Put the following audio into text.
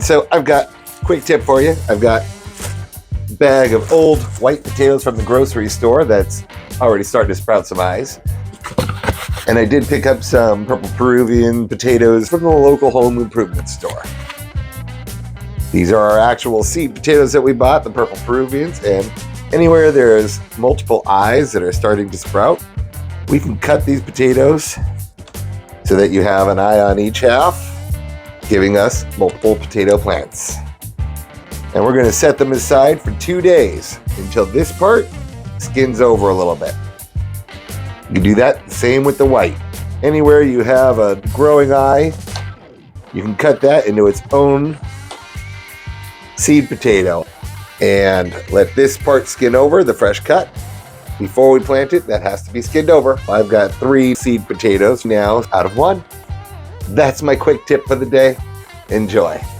So I've got a quick tip for you. I've got a bag of old white potatoes from the grocery store that's already starting to sprout some eyes. And I did pick up some purple Peruvian potatoes from the local home improvement store. These are our actual seed potatoes that we bought, the purple Peruvians, and anywhere there's multiple eyes that are starting to sprout, we can cut these potatoes so that you have an eye on each half, giving us multiple potato plants. And we're going to set them aside for 2 days until this part skins over a little bit. You do that the same with the white. Anywhere you have a growing eye, you can cut that into its own seed potato and let this part skin over, the fresh cut. Before we plant it, that has to be skinned over. I've got 3 seed potatoes now out of 1. That's my quick tip for the day. Enjoy.